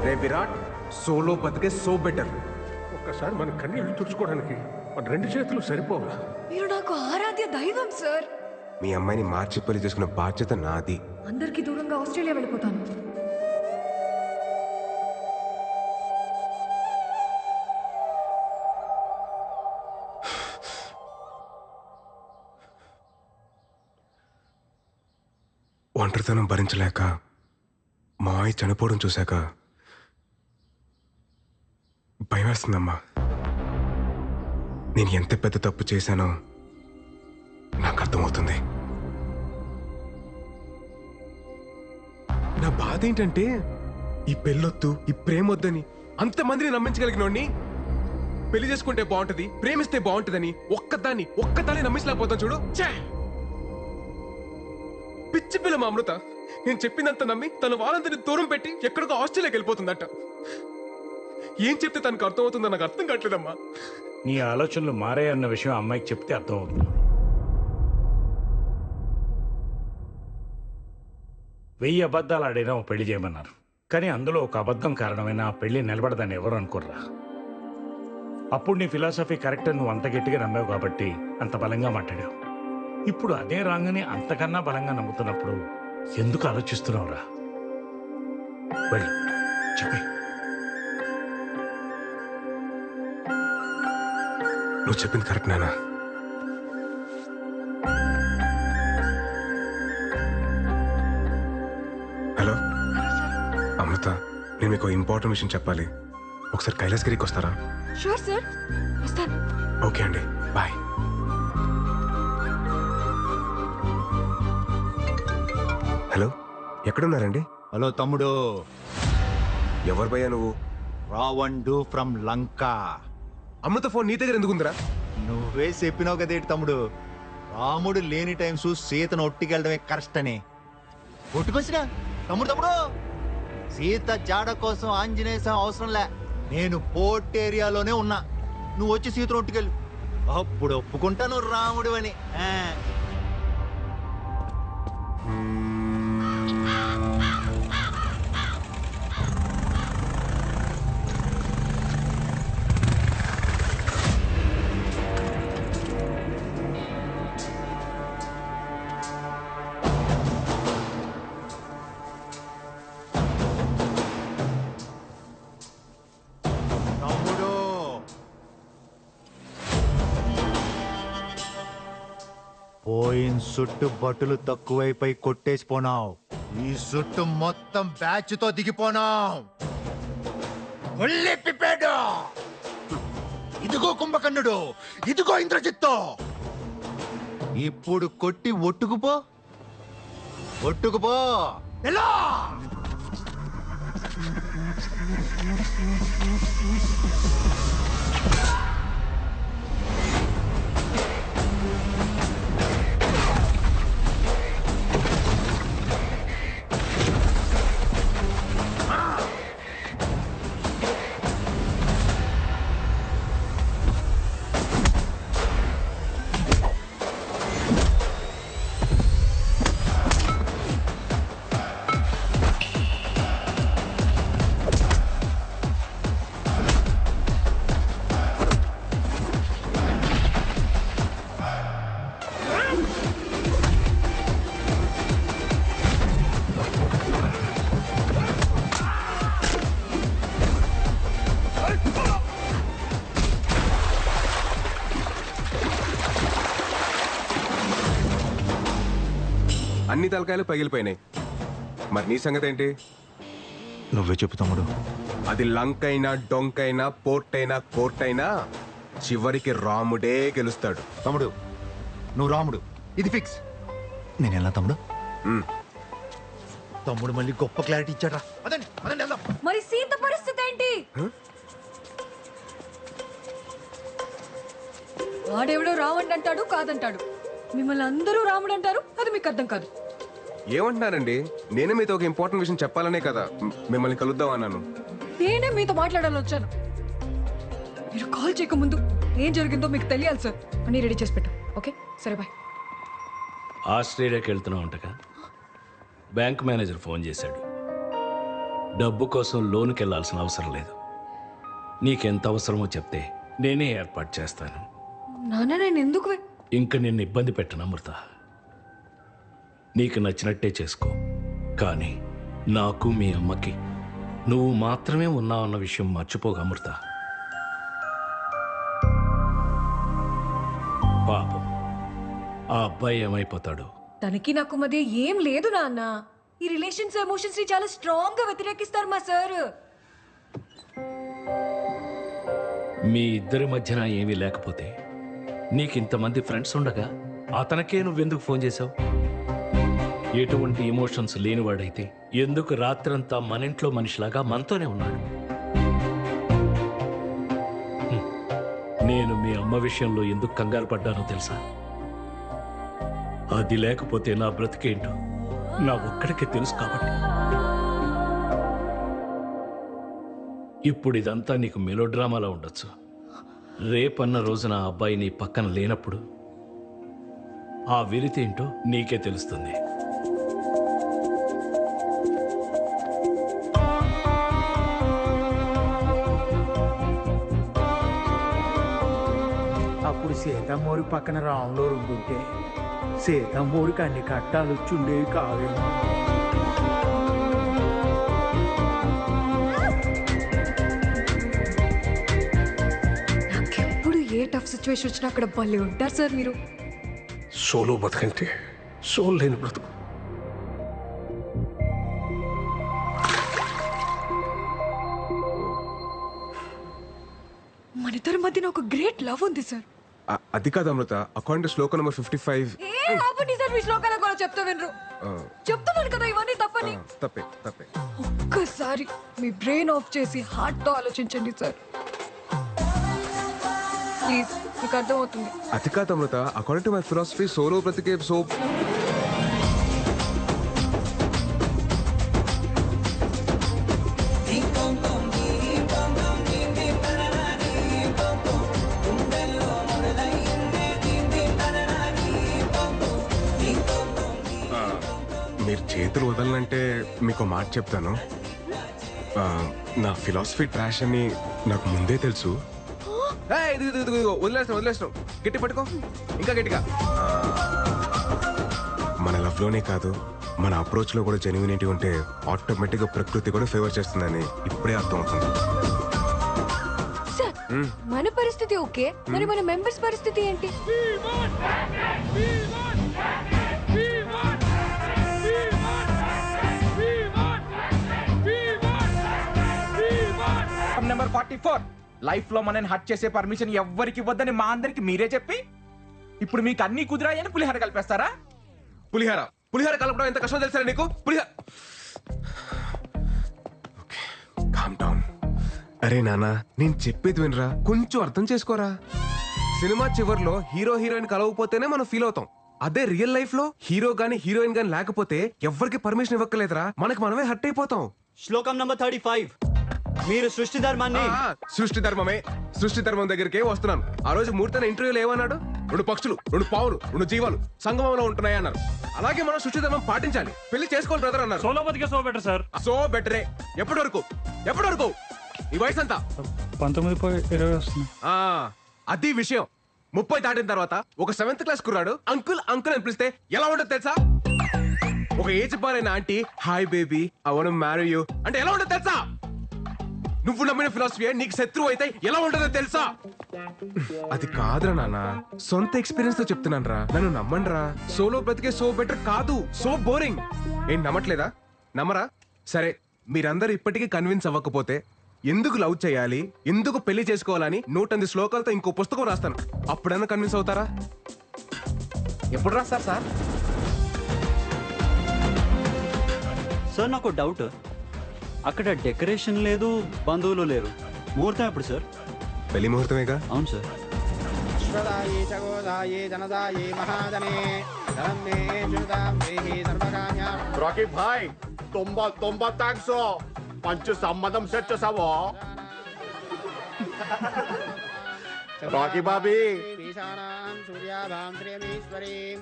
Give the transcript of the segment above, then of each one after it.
రే Virat, solo బతికే so better. ఒక్కసారి మన కన్నీళ్లు తుడుచుకోవడానికి మన 2 చేతులు సరిపోవా? మీరు నాకు ఆరాధ్య దైవం సార్. మీ అమ్మాయిని మార్చి పెళ్లి చేసుకున్న బాధ్యత నాది. అందరికీ దూరంగా ఆస్ట్రేలియా వెళ్ళిపోతాను. ఒంటరితనం భరించలేక మా అమ్మాయి చనిపోవడం చూశాక భయం వేస్తుందమ్మా. నేను ఎంత పెద్ద తప్పు చేశానో నాకు అర్థమవుతుంది. నా బాధ ఏంటంటే ఈ పెళ్ళొద్దు, ఈ ప్రేమొద్దని అంతమందిని నమ్మించగలిగినోడిని పెళ్లి చేసుకుంటే బాగుంటది, ప్రేమిస్తే బాగుంటదని ఒక్కదాన్ని నమ్మించలేకపోతాను చూడు. ఛే! పిచ్చి పిల్ల మా అమృత నేను చెప్పిందంత నమ్మి తన వాళ్ళందరినీ దూరం పెట్టి ఎక్కడికో ఆస్ట్రేలియాకి వెళ్ళిపోతుందట. ఏం చెప్తే తనకు అర్థమవుతుందో నాకు అర్థం కావట్లేదమ్మా. నీ ఆలోచనలు మారాయన్న విషయం అమ్మాయికి చెప్తే అర్థమవుతుంది. 1000 అబద్ధాలు ఆడైనా ఓ పెళ్లి చేయమన్నారు, కానీ అందులో ఒక అబద్ధం కారణమైన ఆ పెళ్లి నిలబడదని ఎవరు అనుకోర్రా. అప్పుడు నీ ఫిలాసఫీ కరెక్ట్ అని నువ్వు అంత గట్టిగా నమ్మావు కాబట్టి అంత బలంగా మాట్లాడావు. ఇప్పుడు అదే రాంగని అంతకన్నా బలంగా నమ్ముతున్నప్పుడు ఎందుకు ఆలోచిస్తున్నావురా? వెళ్ళి చెప్పే. నువ్వు చెప్పింది కరెక్ట్ నానా. హలో అమృత, నేను మీకు ఇంపార్టెంట్ విషయం చెప్పాలి. ఒకసారి కైలాసగిరికి వస్తారా? షూర్ సార్, వస్తాను. ఓకే అండి, బాయ్. హలో, ఎక్కడున్నారండి? హలో తమ్ముడు, ఎవరు భయ్యా నువ్వు? రావణుడు ఫ్రమ్ లంక. అమృత ఫోన్ నీ దగ్గర ఎందుకుందిరా? నువ్వే చెప్పినావు కదేటి తమ్ముడు, రాముడు లేని టైం చూసి సీతను ఒట్టుకెళ్ళడమే కరెక్ట్ అని. ఒట్టుకొచ్చినా తమ్ముడు తమ్ముడు, సీత జాడ కోసం ఆంజనేయ స్వామి అవసరంలే, నేను పోర్ట్ ఏరియాలోనే ఉన్నా. నువ్వు వచ్చి సీతను ఒట్టుకెళ్ళు, అప్పుడు ఒప్పుకుంటాను రాముడు అని. పోయిన సుట్టు బట్టలు తక్కువైపోయి కొట్టేసిపోనావు, ఈ సుట్టు మొత్తం బ్యాచ్ తో దిగిపోనావు. ఇదిగో కుంభకర్ణుడు, ఇదిగో ఇంద్రజిత్తు. ఇప్పుడు కొట్టి ఒట్టుకుపో, ఒట్టుకుపో ఎలా? అన్ని తలకాయలు పగిలిపోయినాయి. మరి నీ సంగతి ఏంటి? నువ్వే చెప్పు తమ్ముడు. అది లంకైనా, డొంకైనా, పోర్ట్ అయినా, కోర్ట్ అయినా చివరికి రాముడే గెలుస్తాడు. తమ్ముడు నువ్వు రాముడు, ఇది ఫిక్స్. నేను ఎలా తమ్ముడు? తమ్ముడు మళ్ళీ గొప్ప క్లారిటీ ఇచ్చాడా? అదండి అదండి వెళ్దాం. మరి సీత పరిస్థితి ఏంటి? వాడెవడో రావణ్ అంటాడు, కాదంటాడు. మిమ్మల్ని అందరూ రాముడు అంటారు, అది మీకు అర్థం కాదు. ఏమంటున్నారండి? నేనే మీతో ఒక ఇంపార్టెంట్ విషయం చెప్పాలనే కదా మిమ్మల్ని కలుద్దాం అన్నాను. నేనే మీతో మాట్లాడాలని వచ్చాను. మీరు కాల్ చేయక ముందు ఏం జరిగిందో మీకు తెలియాలి సార్. అన్ని రెడీ చేసి పెట్టు. ఓకే సరే బాయ్. ఆస్ట్రేలియాకి వెళ్తున్నావు అంటగా? బ్యాంక్ మేనేజర్ ఫోన్ చేశాడు. డబ్బు కోసం లోనుకి వెళ్ళాల్సిన అవసరం లేదు. నీకెంత అవసరమో చెప్తే నేనే ఏర్పాటు చేస్తాను. నాన్న నేను ఎందుకు ఇంక నిన్ను ఇబ్బంది పెట్టను అమృత. నీకు నచ్చినట్టే చేసుకో. కానీ నాకు మీ అమ్మకి నువ్వు మాత్రమే ఉన్నావన్న విషయం మర్చిపోక అమృత. పాపం ఆ అబ్బాయి ఏమైపోతాడు? తనకి నాకు మధ్య ఏం లేదు నాన్న. ఈ రిలేషన్స్ ఎమోషన్స్ ని చాలా స్ట్రాంగ్ గా వ్యతిరేకిస్తారు మా సార్. మీ ఇద్దరి మధ్యన ఏమీ లేకపోతే నీకింతమంది ఫ్రెండ్స్ ఉండగా అతనికే నువ్వెందుకు ఫోన్ చేశావు? ఎటువంటి ఎమోషన్స్ లేనివాడైతే ఎందుకు రాత్రంతా మన ఇంట్లో మనిషిలాగా మనతోనే ఉన్నాడు? హ్మ్. నేను మీ అమ్మ విషయంలో ఎందుకు కంగారు పడ్డానో తెలుసా? అది లేకపోతే నా బ్రతికేంటో నా ఒక్కడికే తెలుసు కాబట్టి. ఇప్పుడు ఇదంతా నీకు మెలోడ్రామాలా ఉండొచ్చు. రేపన్న రోజున ఆ అబ్బాయి నీ పక్కన లేనప్పుడు ఆ వెలితేంటో నీకే తెలుస్తుంది. అప్పుడు సీతమ్మోరి పక్కన రాములో ఉంటుంటే సీతమ్మోరికి అన్ని కట్టాలు వచ్చుండేవి కావేమో. నాకెప్పుడు ఏ టఫ్ సిచ్యువేషన్ వచ్చినా అక్కడ భలే ఉంటారు సార్ మీరు. సోలో బతుకంటే సోల్ లేని బ్రతుకు. మన ఇద్దరి మధ్యన ఒక గ్రేట్ లవ్ ఉంది సార్. అది కాదు Amrita, according to Shloka number 55. ఏ ఆపండి సార్, మీ శ్లోకాల కూడా చెప్తా వినరు. చెప్తున్నాను కదా ఇవన్నీ తప్పని. తప్పే తప్పే. ఒక్కసారి మీ బ్రెయిన్ ఆఫ్ చేసి హార్ట్ తో ఆలోచించండి సార్ ప్లీజ్, మీకు అర్థమవుతుంది. అది కాదు Amrita, according to my philosophy solo బ్రతికే సో. మీరు చేతులు వదలనంటే మీకు మాట చెప్తాను. నా ఫిలాసఫీ ట్రాష్ అని నాకు ముందే తెలుసు. వదిలేస్తాం గట్టి పట్టుకో, ఇంకా గట్టిగా. మన లవ్ లోనే కాదు, మన అప్రోచ్ లో కూడా జెన్యూనిటీ ఉంటే ఆటోమేటిక్ గా ప్రకృతి కూడా ఫేవర్ చేస్తుందని ఇప్పుడే అర్థమవుతుంది. సార్ మన పరిస్థితి ఓకే, మరి మన మెంబర్స్ పరిస్థితి ఏంటి? నెంబర్ 44 లైఫ్ లో మనని హట్ చేసే పర్మిషన్ ఎవ్వరికి ఇవ్వద్దని మా అందరికి మీరే చెప్పి ఇప్పుడు మీకు అన్ని కుదిరాయని పులిహార కలిపేస్తారా? పులిహార కలపడం ఎంత కష్టం తెలుసా నీకు? Calm down. అరే నానా, నేను చెప్పేది వినరా, కొంచెం అర్థం చేసుకోరా. సినిమా చివర్లో హీరో హీరోయిన్ కలవకపోతేనే మనం ఫీల్ అవుతాం. అదే రియల్ లైఫ్ లో హీరో గానీ హీరోయిన్ గానీ లేకపోతే ఎవరికి పర్మిషన్ ఇవ్వక్కలేదురా, మనకి మనమే హట్ అయిపోతాం. శ్లోకం నంబర్ 35. మీరు సృష్టి ధర్మాన్ని. సృష్టి ధర్మం దగ్గరికే వస్తున్నాను. ఆ రోజు మూర్తన ఇంటర్వ్యూలో ఏమన్నాడు? 2 పక్షులు, 2 పావులు, 2 జీవాలు సంగమంలో ఉంటున్నాయి అన్నారు. అలాగే మనం సృష్టి ధర్మం పాటించాలి. పెళ్లి చేసుకోవాలి బ్రదర్ అన్నారు. సోలో బతికే సో బెటర్ సార్. సో బెటరే. ఎప్పటి వరకు ఈ వయసు అంతా 19-20 వస్తుంది. అది విషయం. 30 దాటిన తర్వాత ఒక 7th క్లాస్ కుర్రాడు అంకుల్ అని పిలిస్తే ఎలా ఉంటుంది తెలుసా? ఒక ఏజ్ బారైన aunty hi baby I want to marry you అంటే ఎలా ఉంటుంది తెలుసా? నువ్వు నమ్మిన ఫిలాసఫీ నీకు శత్రువు అయితే ఎలా ఉంటుందో తెలుసా? అది కాదురా నాన్న, సొంత ఎక్స్పీరియన్స్ తో చెప్తున్నాను రా, నన్ను నమ్మండి రా. సోలో బ్రతికే సో బెటర్ కాదు, సో బోరింగ్. ఏం నమ్మట్లేదా? నమ్మరా? సరే, మీరందరూ ఇప్పటికీ కన్విన్స్ అవ్వకపోతే ఎందుకు లవ్ చేయాలి, ఎందుకు పెళ్లి చేసుకోవాలని 108 శ్లోకాలతో ఇంకో పుస్తకం రాస్తాను. అప్పుడన్నా కన్విన్స్ అవుతారా? ఎప్పుడు రాస్తారు సార్? సార్ నాకు డౌట్, అక్కడ డెకరేషన్ లేదు, బంధువులు లేరు, ముహూర్తం ఎప్పుడు సార్? పెళ్లి ముహూర్తమేగా. అవును సార్. రాకీ భాయ్ తొంభై థ్యాంక్స్. మంచి సంబంధం సెట్ చేసావో. రాకీ బాబీ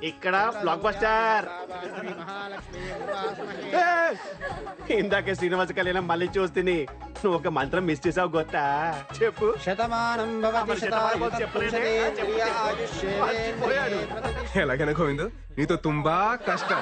ఇక్కడ బ్లాక్ బస్టర్ ఇందాకే శ్రీనివాస కళ్యాణం మళ్ళీ చూస్తుంది నువ్వు ఒక మంత్రం మిస్ చేసావు గొత్తా చెప్పు శతమానం భవతి ఎలాగైనా గోవిందు నీతో తుంబా కష్టం